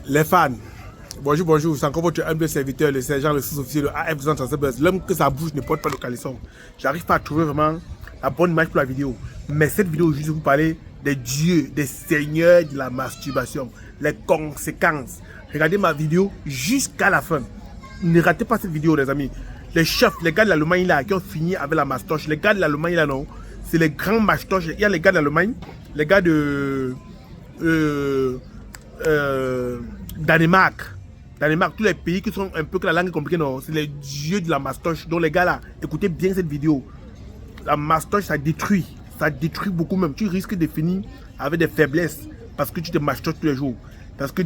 Les fans, bonjour, bonjour, c'est encore votre humble serviteur, le sergent, le sous-officier de AF237. L'homme que sa bouche ne porte pas de caleçon. J'arrive pas à trouver vraiment la bonne image pour la vidéo. Mais cette vidéo, juste vous parler des dieux, des seigneurs de la masturbation, les conséquences. Regardez ma vidéo jusqu'à la fin. Ne ratez pas cette vidéo, les amis. Les chefs, les gars de l'Allemagne là, qui ont fini avec la mastoche, les gars de l'Allemagne là, non, c'est les grands mastoches. Il y a les gars de l'Allemagne, les gars de Danemark, tous les pays qui sont un peu que la langue est compliquée, non, c'est les dieux de la mastoche. Donc les gars là, écoutez bien cette vidéo. La mastoche, ça détruit beaucoup même. Tu risques de finir avec des faiblesses parce que tu te mastoches tous les jours. Parce que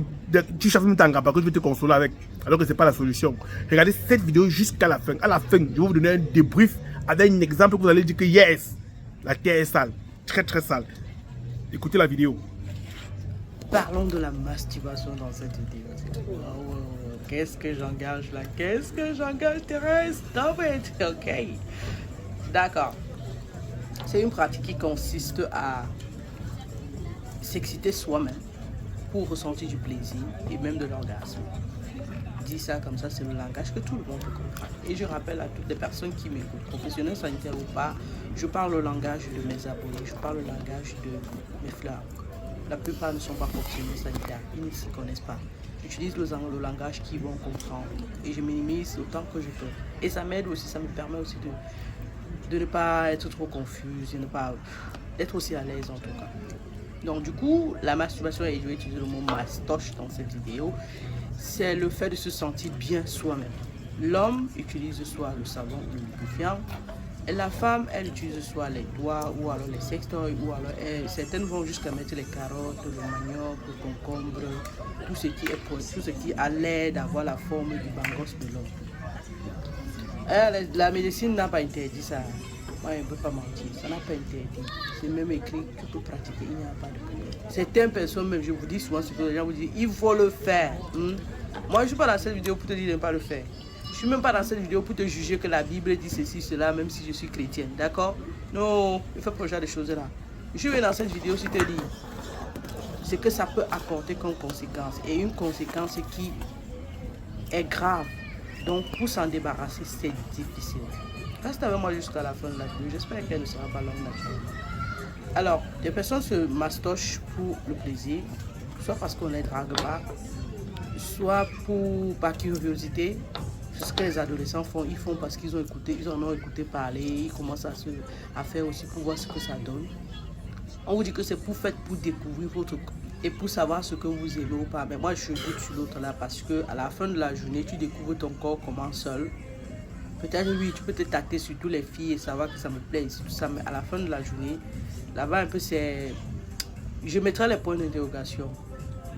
tu cherches même tanga parce que tu veux te consoler avec, alors que c'est pas la solution. Regardez cette vidéo jusqu'à la fin. À la fin, je vais vous donner un débrief avec un exemple que vous allez dire que yes, la terre est sale, très très sale. Écoutez la vidéo. Parlons de la masturbation dans cette vidéo. Oh, qu'est-ce que j'engage là? Qu'est-ce que j'engage, Thérèse? Stop it! Ok. D'accord. C'est une pratique qui consiste à s'exciter soi-même pour ressentir du plaisir et même de l'orgasme. Dis ça comme ça, c'est le langage que tout le monde peut comprendre. Et je rappelle à toutes les personnes qui m'écoutent, professionnels sanitaires ou pas, je parle le langage de mes abonnés, je parle le langage de mes fleurs. La plupart ne sont pas professionnels sanitaires, ils ne s'y connaissent pas. J'utilise le langage qu'ils vont comprendre et je minimise autant que je peux. Et ça m'aide aussi, ça me permet aussi de ne pas être trop confuse, de ne pas être aussi à l'aise en tout cas. Donc du coup, la masturbation, et je vais utiliser le mot mastoche dans cette vidéo, c'est le fait de se sentir bien soi-même. L'homme utilise soit le savon ou le lubrifiant, et la femme, elle utilise soit les doigts ou alors les sextoys, ou alors certaines vont jusqu'à mettre les carottes, le manioc, le concombre, tout ce qui a l'air d'avoir la forme du bangos de l'homme. La médecine n'a pas interdit ça. Moi, je ne peux pas mentir, ça n'a pas interdit. C'est même écrit, tu peux pratiquer, il n'y a pas de problème. Certaines personnes, même, je vous dis souvent, ce que les gens vous disent, il faut le faire. Moi, je ne suis pas dans cette vidéo pour te dire de ne pas le faire. Je ne suis même pas dans cette vidéo pour te juger que la Bible dit ceci, cela, même si je suis chrétienne, d'accord? Non, il faut pas ce genre de choses-là. Je vais dans cette vidéo pour te dire ce que ça peut apporter comme conséquence. Et une conséquence qui est grave. Donc, pour s'en débarrasser, c'est difficile. Reste avec moi jusqu'à la fin de la vidéo. J'espère qu'elle ne sera pas longue naturellement. Alors, des personnes se mastochent pour le plaisir, soit parce qu'on ne les drague pas, soit par curiosité. C'est ce que les adolescents font. Ils font parce qu'ils en ont écouté parler. Ils commencent à faire aussi pour voir ce que ça donne. On vous dit que c'est pour découvrir votre corps et pour savoir ce que vous aimez ou pas. Mais moi, je doute sur l'autre là parce que à la fin de la journée, tu découvres ton corps comment seul. Peut-être oui, tu peux te tâter sur toutes les filles et savoir que ça me plaît, tout ça, mais à la fin de la journée, là-bas un peu c'est... Je mettrai les points d'interrogation.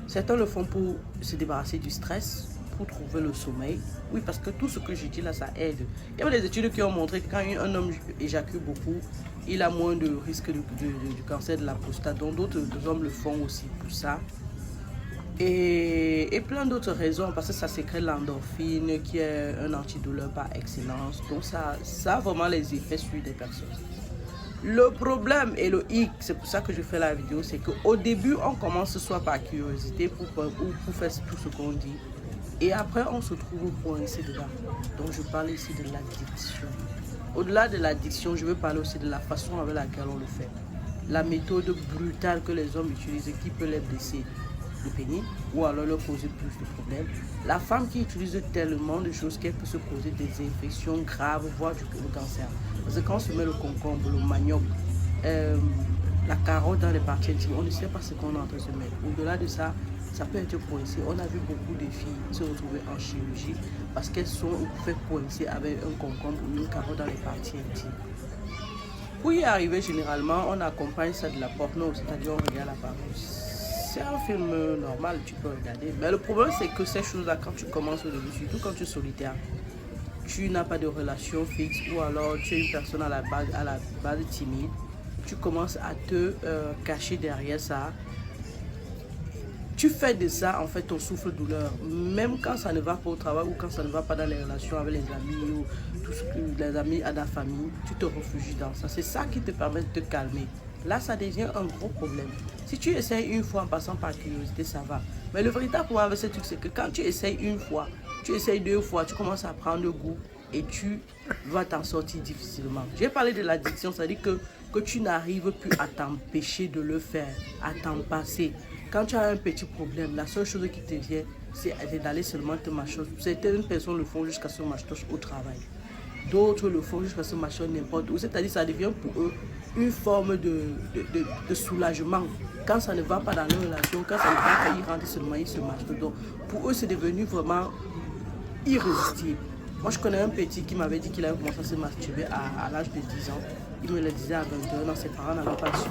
Certains le font pour se débarrasser du stress, pour trouver le sommeil. Oui, parce que tout ce que je dis là, ça aide. Il y a des études qui ont montré que quand un homme éjacule beaucoup, il a moins de risque du cancer de la prostate. Donc d'autres hommes le font aussi pour ça. Et plein d'autres raisons, parce que ça sécrète l'endorphine qui est un antidouleur par excellence. Donc ça a vraiment les effets sur des personnes. Le problème et le hic, c'est pour ça que je fais la vidéo, c'est qu'au début, on commence soit par curiosité pour faire tout ce qu'on dit. Et après, on se trouve coincé dedans. Donc je parle ici de l'addiction. Au-delà de l'addiction, je veux parler aussi de la façon avec laquelle on le fait. La méthode brutale que les hommes utilisent qui peut les blesser. Le pénis, ou alors leur causer plus de problèmes. La femme qui utilise tellement de choses qu'elle peut se causer des infections graves, voire du cancer. Parce que quand on se met le concombre, le manioc, la carotte dans les parties intimes, on ne sait pas ce qu'on est en train de se mettre. Au-delà de ça, ça peut être coincé. On a vu beaucoup de filles se retrouver en chirurgie parce qu'elles sont fait coincer avec un concombre ou une carotte dans les parties intimes. Pour y arriver, généralement, on accompagne ça de la porno, c'est-à-dire on regarde la parole. C'est un film normal, tu peux regarder. Mais le problème, c'est que ces choses-là, quand tu commences au début, surtout quand tu es solitaire, tu n'as pas de relation fixe ou alors tu es une personne à la base timide, tu commences à te cacher derrière ça. Tu fais de ça, en fait, ton souffle-douleur. Même quand ça ne va pas au travail ou quand ça ne va pas dans les relations avec les amis ou tout ce que les amis à la famille, tu te réfugies dans ça. C'est ça qui te permet de te calmer. là, ça devient un gros problème. Si tu essayes une fois en passant par curiosité, ça va. Mais le véritable problème avec ce truc, c'est que quand tu essayes une fois, tu essayes 2 fois, tu commences à prendre goût et tu vas t'en sortir difficilement. J'ai parlé de l'addiction, c'est-à-dire que tu n'arrives plus à t'empêcher de le faire, à t'en passer. Quand tu as un petit problème, la seule chose qui te vient, c'est d'aller seulement te machoter. Certaines personnes le font jusqu'à se machoter au travail. D'autres le font jusqu'à se machoter n'importe où. C'est-à-dire que ça devient pour eux une forme de soulagement. Quand ça ne va pas dans leur relation, quand ça ne va pas, ils rentrent seulement, ils se machotent. Donc pour eux, c'est devenu vraiment irrésistible. Moi, je connais un petit qui m'avait dit qu'il avait commencé à se masturber à l'âge de 10 ans. Il me le disait à 21 ans, ses parents n'avaient pas su.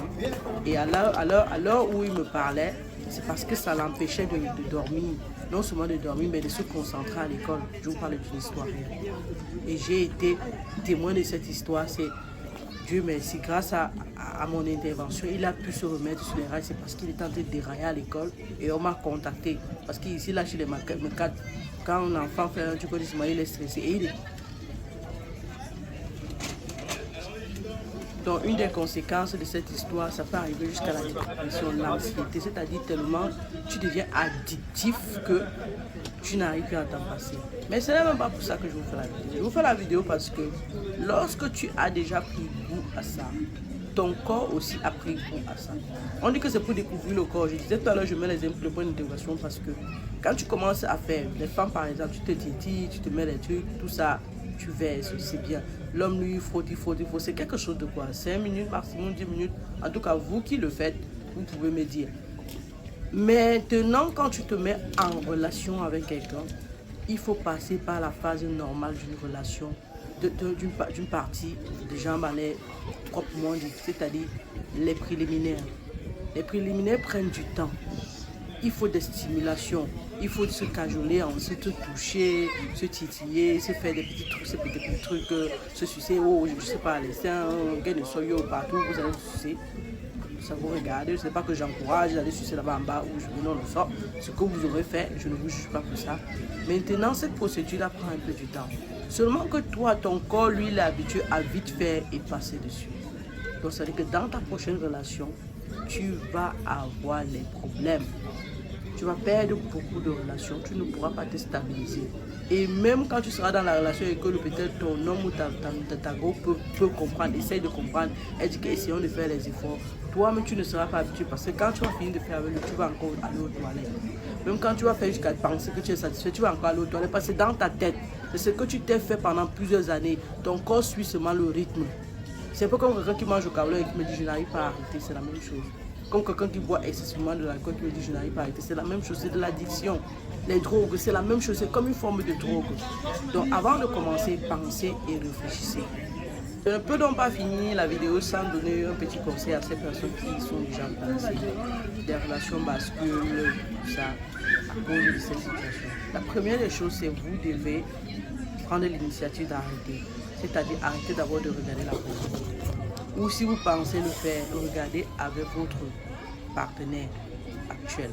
Et à l'heure où il me parlait, c'est parce que ça l'empêchait de dormir. Non seulement de dormir, mais de se concentrer à l'école. Je vous parle d'une histoire réelle. Et j'ai été témoin de cette histoire. C'est Dieu merci, grâce à mon intervention, il a pu se remettre sur les rails. C'est parce qu'il était en train de dérailler à l'école et on m'a contacté. Parce qu'ici, là, chez les Macades, quand un enfant fait un truc, il est stressé. Et Donc, une des conséquences de cette histoire, ça peut arriver jusqu'à la dépression, l'anxiété, c'est-à-dire tellement tu deviens addictif que tu n'arrives plus à t'en passer. Mais ce n'est même pas pour ça que je vous fais la vidéo. Je vous fais la vidéo parce que lorsque tu as déjà pris goût à ça, ton corps aussi a pris goût à ça. On dit que c'est pour découvrir le corps. Je disais tout à l'heure, je mets le point d'intégration parce que quand tu commences à faire, les femmes par exemple, tu te titilles, tu te mets les trucs, tout ça, tu verses, c'est bien. L'homme lui, il faut. C'est quelque chose de quoi 5 minutes, maximum 10 minutes. En tout cas, vous qui le faites, vous pouvez me dire. Maintenant, quand tu te mets en relation avec quelqu'un, il faut passer par la phase normale d'une relation, d'une partie, des jambes à l'air, proprement dit, c'est-à-dire les préliminaires. Les préliminaires prennent du temps. Il faut des stimulations, il faut se cajoler, se toucher, se titiller, se faire des petits trucs, se sucer, je sais pas, les seins, gagner soyo partout, vous allez sucer. Ça vous regarde, je ne sais pas que j'encourage d'aller sucer là-bas en bas ou je vous donne le sort. Ce que vous aurez fait, je ne vous juge pas pour ça. Maintenant, cette procédure-là prend un peu du temps. Seulement que toi, ton corps, lui, il est habitué à vite faire et passer dessus. Donc, ça veut dire que dans ta prochaine relation, tu vas avoir les problèmes. Tu vas perdre beaucoup de relations, tu ne pourras pas te stabiliser. Et même quand tu seras dans la relation et que peut-être ton homme ou ta go peut comprendre, essaye de comprendre, elle dit qu'essayons de faire les efforts. Toi-même, tu ne seras pas habitué parce que quand tu vas finir de faire avec lui, tu vas encore aller aux toilettes. Même quand tu vas faire jusqu'à penser que tu es satisfait, tu vas encore aller aux toilettes parce que dans ta tête, c'est ce que tu t'es fait pendant plusieurs années. Ton corps suit seulement le rythme. C'est un peu comme quelqu'un qui mange au câble et qui me dit je n'arrive pas à arrêter, c'est la même chose. Comme quelqu'un qui boit excessivement de l'alcool qui me dit je n'arrive pas à arrêter, c'est la même chose, c'est de l'addiction. Les drogues, c'est la même chose, c'est comme une forme de drogue. Donc avant de commencer, pensez et réfléchissez. Je ne peux donc pas finir la vidéo sans donner un petit conseil à ces personnes qui sont déjà passées. Des relations basculent, tout ça, à cause de cette situation. La première des choses, c'est que vous devez prendre l'initiative d'arrêter. C'est-à-dire arrêter d'abord de regarder la personne. Ou si vous pensez le faire, regardez avec votre partenaire actuel.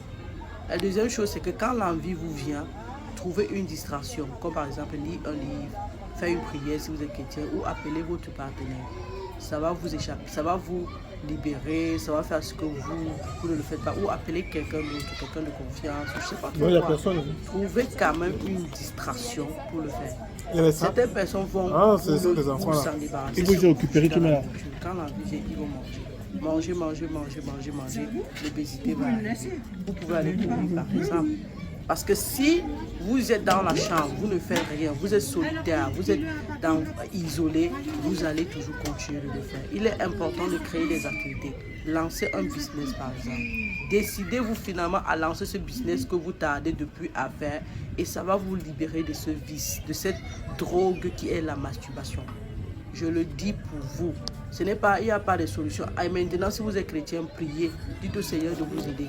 La deuxième chose, c'est que quand l'envie vous vient, trouvez une distraction, comme par exemple lire un livre, faire une prière si vous êtes chrétien, ou appeler votre partenaire. Ça va vous échapper, ça va vous libérer, ça va faire ce que vous ne le faites pas, ou appeler quelqu'un d'autre, quelqu'un de confiance, je ne sais pas trop quoi. Trouvez quand même une distraction pour le faire. Certaines personnes vont s'en débarrasser. Ils vont récupérer tout le monde. Quand l'envie vient, ils vont manger. Manger. L'obésité va arriver. Vous pouvez aller courir par exemple. Parce que si vous êtes dans la chambre, vous ne faites rien, vous êtes solitaire, vous êtes isolé, vous allez toujours continuer de le faire. Il est important de créer des activités. Lancez un business par exemple. Décidez-vous finalement à lancer ce business que vous tardez depuis à faire et ça va vous libérer de ce vice, de cette drogue qui est la masturbation. Je le dis pour vous. Il n'y a pas de solution. Et maintenant, si vous êtes chrétien, priez. Dites au Seigneur de vous aider.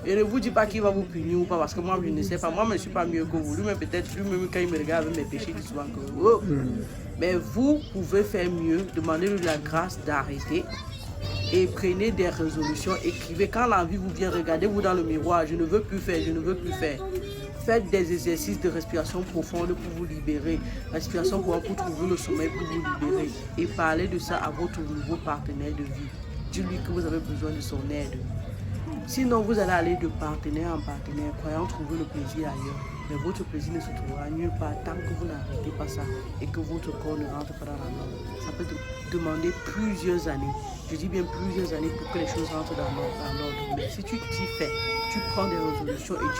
Et ne vous dites pas qu'il va vous punir ou pas, parce que moi, je ne sais pas. Moi, je ne suis pas mieux que vous. Lui-même, peut-être, lui-même, quand il me regarde avec mes péchés, il dit souvent que oh. Mais vous pouvez faire mieux. Demandez-lui la grâce d'arrêter. Et prenez des résolutions. Écrivez. Quand l'envie vous vient, regardez-vous dans le miroir. Je ne veux plus faire. Faites des exercices de respiration profonde pour vous libérer. Respiration pour trouver le sommeil pour vous libérer. Et parlez de ça à votre nouveau partenaire de vie. Dis-lui que vous avez besoin de son aide. Sinon, vous allez aller de partenaire en partenaire, croyant trouver le plaisir ailleurs. Mais votre plaisir ne se trouvera nulle part tant que vous n'arrêtez pas ça et que votre corps ne rentre pas dans la norme. Ça peut demander plusieurs années. Je dis bien plusieurs années pour que les choses rentrent dans l'ordre. Mais si tu t'y fais, tu prends des résolutions et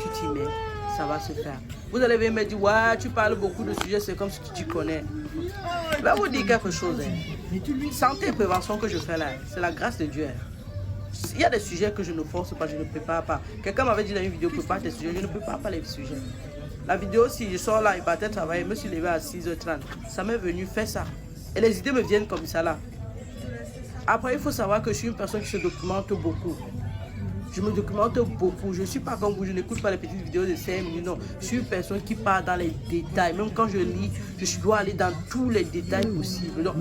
tu t'y mets, ça va se faire. Vous allez me dire, ouais, tu parles beaucoup de sujets, c'est comme si tu connais. Je vais vous dire quelque chose. Santé et prévention que je fais là, c'est la grâce de Dieu. Il y a des sujets que je ne force pas, je ne prépare pas. Quelqu'un m'avait dit dans une vidéo, prépare tes sujets, je ne prépare pas les sujets. La vidéo, si je sors là et partais travailler, je me suis levé à 6h30. Ça m'est venu faire ça. Et les idées me viennent comme ça là. Après, il faut savoir que je suis une personne qui se documente beaucoup. Je me documente beaucoup. Je ne suis pas comme vous, je n'écoute pas les petites vidéos de 5 minutes. Non, je suis une personne qui part dans les détails. Même quand je lis, je dois aller dans tous les détails possibles. Donc,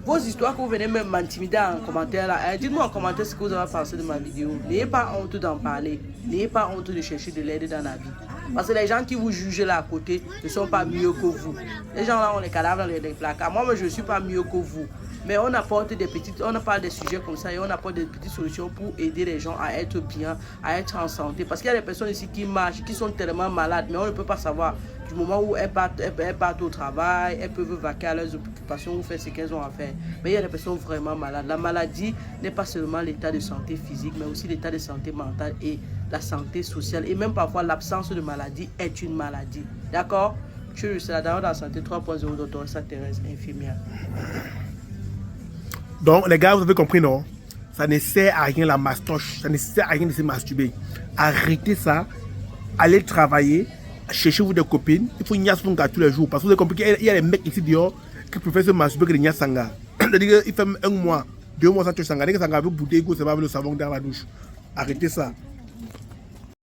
vos histoires que vous venez même m'intimider en commentaire là, dites-moi en commentaire ce que vous avez pensé de ma vidéo. N'ayez pas honte d'en parler. N'ayez pas honte de chercher de l'aide dans la vie. Parce que les gens qui vous jugent là à côté ne sont pas mieux que vous. Les gens là ont les cadavres dans les placards. Moi, je ne suis pas mieux que vous. Mais on apporte on parle des sujets comme ça et on apporte des petites solutions pour aider les gens à être bien, à être en santé. Parce qu'il y a des personnes ici qui marchent, qui sont tellement malades, mais on ne peut pas savoir du moment où elles partent au travail, elles peuvent vaquer à leurs occupations ou faire ce qu'elles ont à faire. Mais il y a des personnes vraiment malades. La maladie n'est pas seulement l'état de santé physique, mais aussi l'état de santé mentale et la santé sociale. Et même parfois, l'absence de maladie est une maladie. D'accord? Je suis la dame de la santé 3.0, docteur Thérèse, infirmière. Donc, les gars, vous avez compris, non? Ça ne sert à rien la mastoche. Ça ne sert à rien de se masturber. Arrêtez ça. Allez travailler. Cherchez-vous des copines. Il faut nias son gars tous les jours. Parce que vous avez compris qu'il y a des mecs ici dehors qui préfèrent se masturber que de nias sanga. C'est-à-dire qu'il fait 1 mois, 2 mois sans toucher sanga. Dès que sanga veut bouter, ça va avec le savon dans la douche. Arrêtez ça.